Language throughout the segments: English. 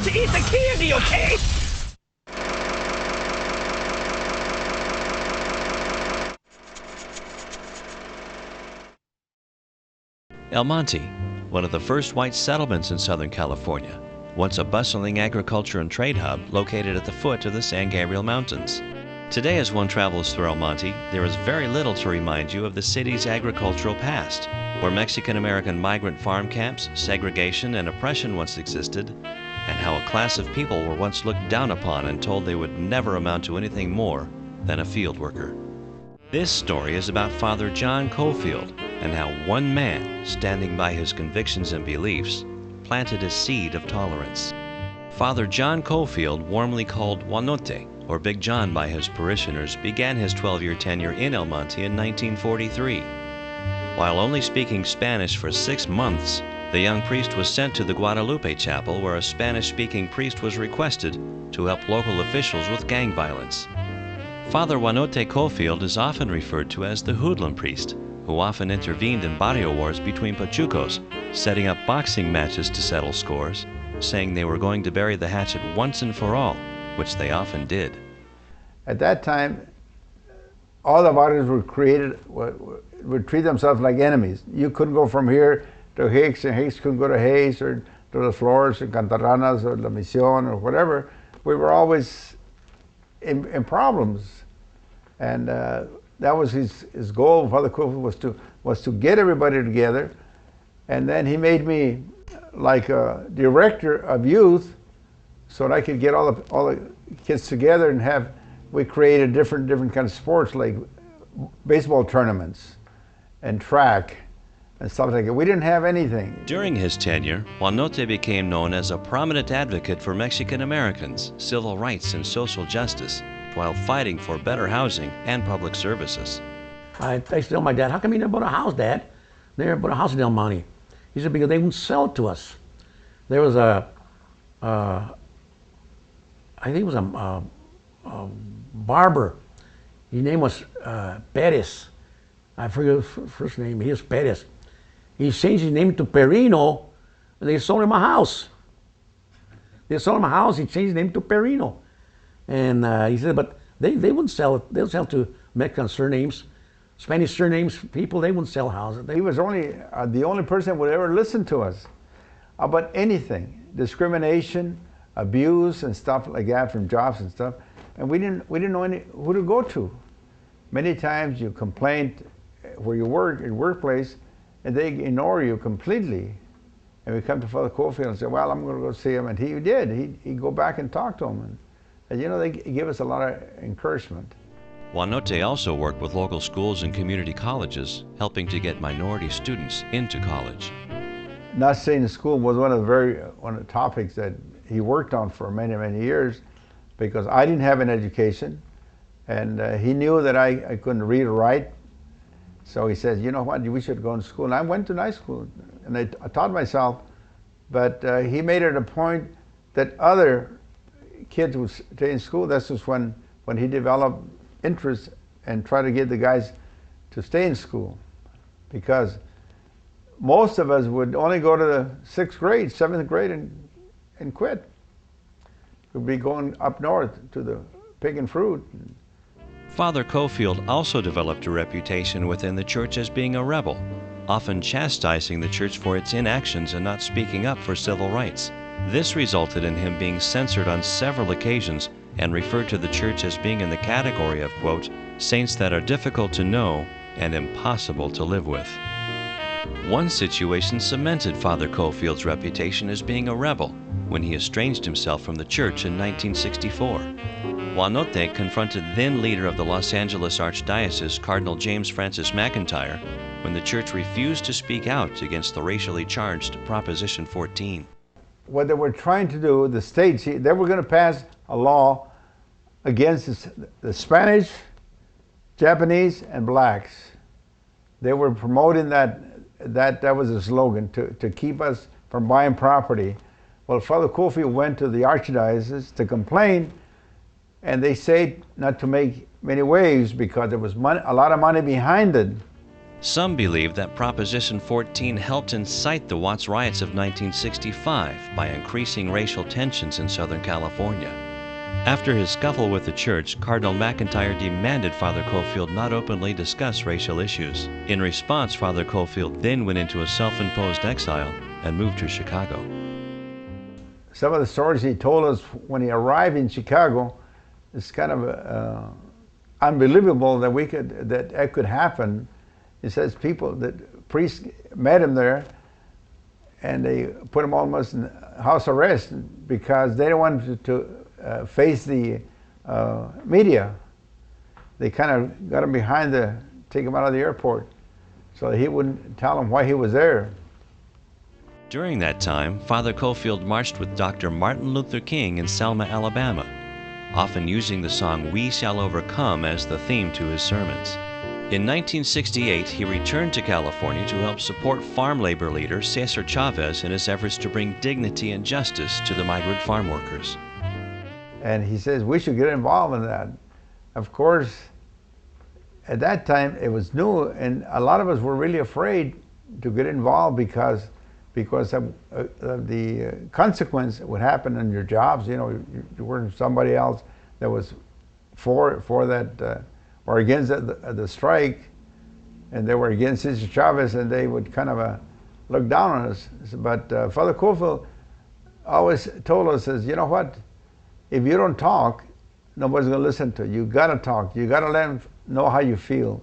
to eat the candy, okay? El Monte, one of the first white settlements in Southern California, once a bustling agriculture and trade hub located at the foot of the San Gabriel Mountains. Today, as one travels through El Monte, there is very little to remind you of the city's agricultural past, where Mexican-American migrant farm camps, segregation, and oppression once existed, and how a class of people were once looked down upon and told they would never amount to anything more than a field worker. This story is about Father John Coffield and how one man, standing by his convictions and beliefs, planted a seed of tolerance. Father John Coffield, warmly called Juanote, or Big John by his parishioners, began his 12-year tenure in El Monte in 1943. While only speaking Spanish for 6 months, the young priest was sent to the Guadalupe chapel, where a Spanish-speaking priest was requested to help local officials with gang violence. Father Juanote Coffield is often referred to as the hoodlum priest, who often intervened in barrio wars between pachucos, setting up boxing matches to settle scores, saying they were going to bury the hatchet once and for all, which they often did. At that time, all the barrios were created, would treat themselves like enemies. You couldn't go from here to Hicks, and Hicks couldn't go to Hayes, or to the Flores, or Cantaranas, or La Misión, or whatever. We were always in problems. And that was his goal. Father Coffield was to get everybody together. And then he made me like a director of youth, so that I could get all the kids together and we created different kind of sports, like baseball tournaments and track and stuff like that. We didn't have anything. During his tenure, Juanote became known as a prominent advocate for Mexican Americans, civil rights, and social justice, while fighting for better housing and public services. I tell my dad, how come you never bought a house, Dad? They never bought a house in El Monte. He said, because they wouldn't sell it to us. There was I think it was a barber. His name was Perez. I forget his first name. He was Perez. He changed his name to Perino, and they sold him a house. They sold him a house. He changed his name to Perino, and he said, but they wouldn't sell it. They'll sell to Mexican surnames, Spanish surnames. People, they wouldn't sell houses. He was only the only person that would ever listen to us about anything, discrimination, abuse, and stuff like that from jobs and stuff. And we didn't know who to go to. Many times you complained where you work, in workplace, and they ignore you completely. And we come to Father Coffield and say, well, I'm going to go see him. And he did. He'd go back and talk to him. And you know, they give us a lot of encouragement. Juanote also worked with local schools and community colleges, helping to get minority students into college. Not staying in school was one of the topics that he worked on for many, many years, because I didn't have an education, and he knew that I couldn't read or write. So he says, you know what, we should go to school. And I went to night school, and I taught myself, but he made it a point that other kids would stay in school. This was when he developed interest and tried to get the guys to stay in school, because most of us would only go to the 6th grade, 7th grade, and quit. We'd be going up north to the picking fruit. Father Coffield also developed a reputation within the church as being a rebel, often chastising the church for its inactions and not speaking up for civil rights. This resulted in him being censored on several occasions and referred to the church as being in the category of, quote, saints that are difficult to know and impossible to live with. One situation cemented Father Coffield's reputation as being a rebel when he estranged himself from the church in 1964. Juanote confronted then leader of the Los Angeles Archdiocese, Cardinal James Francis McIntyre, when the church refused to speak out against the racially charged Proposition 14. What they were trying to do, the states, they were going to pass a law against the Spanish, Japanese, and blacks. They were promoting that was a slogan, to keep us from buying property. Well, Father Coffield went to the Archdiocese to complain, and they said not to make many waves because there was money, a lot of money behind it. Some believe that Proposition 14 helped incite the Watts riots of 1965 by increasing racial tensions in Southern California. After his scuffle with the church, Cardinal McIntyre demanded Father Coffield not openly discuss racial issues. In response, Father Coffield then went into a self-imposed exile and moved to Chicago. Some of the stories he told us when he arrived in Chicago is kind of unbelievable that could happen. He says priests met him there, and they put him almost in house arrest because they didn't want him to face the media. They kind of got him take him out of the airport, so he wouldn't tell them why he was there. During that time, Father Coffield marched with Dr. Martin Luther King in Selma, Alabama, often using the song "We Shall Overcome" as the theme to his sermons. In 1968, he returned to California to help support farm labor leader Cesar Chavez in his efforts to bring dignity and justice to the migrant farm workers. And he says we should get involved in that. Of course, at that time it was new, and a lot of us were really afraid to get involved because of the consequence that would happen in your jobs. You know, you were somebody else that was for that or against the strike, and they were against Cesar Chavez, and they would kind of look down on us. But Father Coffield always told us, says, you know what? If you don't talk, nobody's going to listen to you. You got to talk. You got to let them know how you feel.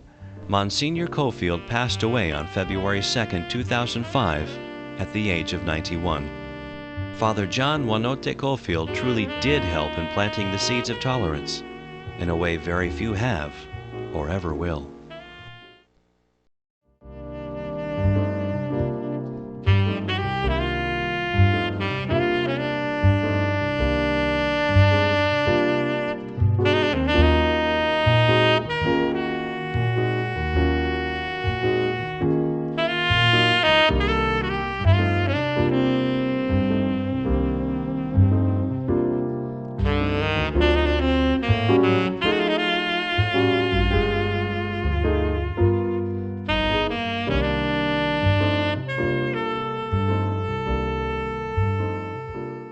Monsignor Coffield passed away on February 2, 2005, at the age of 91. Father John Juanote Coffield truly did help in planting the seeds of tolerance in a way very few have or ever will.